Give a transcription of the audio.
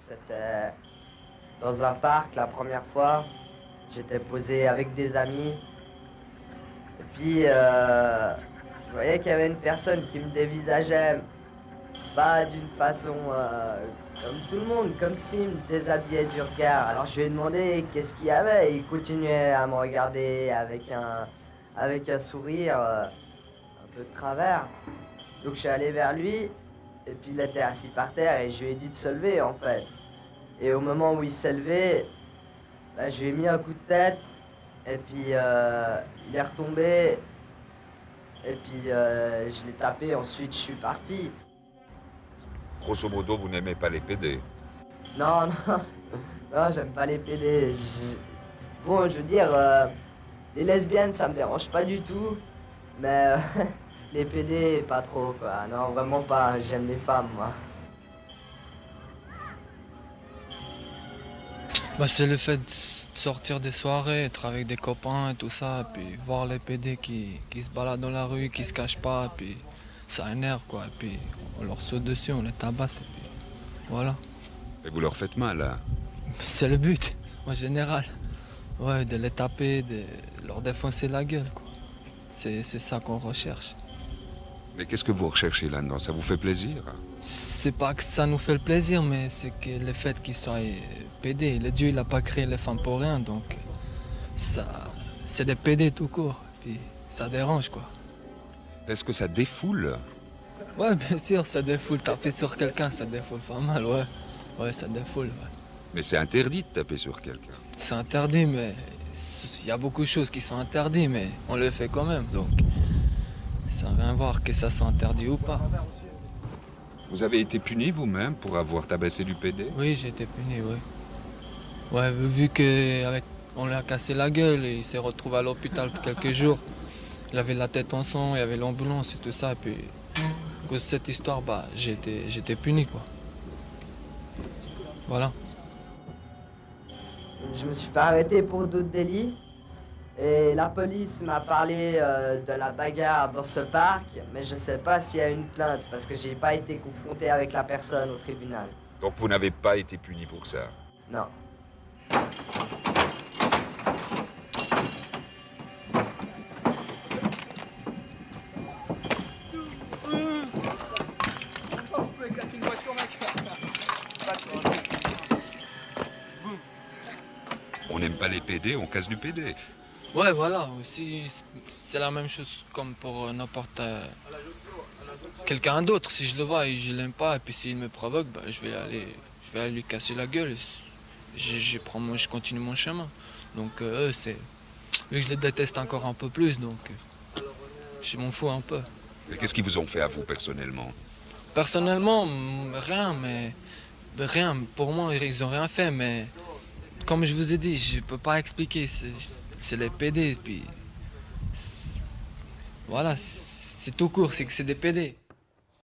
C'était dans un parc la première fois. J'étais posé avec des amis. Et puis, je voyais qu'il y avait une personne qui me dévisageait, pas d'une façon comme tout le monde, comme s'il me déshabillait du regard. Alors je lui ai demandé qu'est-ce qu'il y avait. Il continuait à me regarder avec un sourire un peu de travers. Donc je suis allé vers lui, et puis il était assis par terre, et je lui ai dit de se lever en fait. Et au moment où il s'est levé, bah, je lui ai mis un coup de tête, et puis il est retombé, et puis je l'ai tapé, ensuite je suis parti. Grosso modo, vous n'aimez pas les PD. Non, non, non, j'aime pas les PD. Bon, je veux dire, les lesbiennes, ça me dérange pas du tout, mais les PD, pas trop, quoi. Non, vraiment pas, j'aime les femmes, moi. Bah, c'est le fait de sortir des soirées, être avec des copains et tout ça, et puis voir les PD qui se baladent dans la rue, qui se cachent pas, et puis ça énerve quoi, et puis on leur saute dessus, on les tabasse, et puis voilà. Et vous leur faites mal, hein. C'est le but, en général. Ouais, de les taper, de leur défoncer la gueule quoi. C'est ça qu'on recherche. Mais qu'est-ce que vous recherchez là-dedans? Ça vous fait plaisir? C'est pas que ça nous fait le plaisir, mais c'est que le fait qu'ils soient PD, le Dieu il a pas créé les femmes pour rien, donc ça, c'est des PD tout court, puis ça dérange quoi. Est-ce que ça défoule? Ouais, bien sûr, ça défoule, taper sur quelqu'un, ça défoule pas mal, ouais. Ouais, ça défoule, ouais. Mais c'est interdit de taper sur quelqu'un. C'est interdit, mais il y a beaucoup de choses qui sont interdites, mais on le fait quand même, donc ça vient voir que ça soit interdit ou pas. Vous avez été puni vous-même pour avoir tabassé du PD? Oui, j'ai été puni, oui. Ouais, vu qu'on lui a cassé la gueule et il s'est retrouvé à l'hôpital pour quelques jours. Il avait la tête en sang, il y avait l'ambulance et tout ça, et puis à cause de cette histoire, bah, j'étais puni, quoi. Voilà. Je me suis fait arrêter pour d'autres délits. Et la police m'a parlé de la bagarre dans ce parc, mais je sais pas s'il y a une plainte, parce que j'ai pas été confronté avec la personne au tribunal. Donc vous n'avez pas été puni pour ça? Non. On n'aime pas les PD, on casse du PD. Ouais, voilà, aussi, c'est la même chose comme pour n'importe quelqu'un d'autre. Si je le vois et je l'aime pas, et puis s'il me provoque, bah, je vais aller lui casser la gueule. Je continue mon chemin. Donc eux, vu que je les déteste encore un peu plus, donc je m'en fous un peu. Mais qu'est-ce qu'ils vous ont fait à vous personnellement? Personnellement, rien, mais rien. Pour moi, ils ont rien fait, mais comme je vous ai dit, je peux pas expliquer. C'est les PD, puis voilà, c'est tout court, c'est que c'est des PD.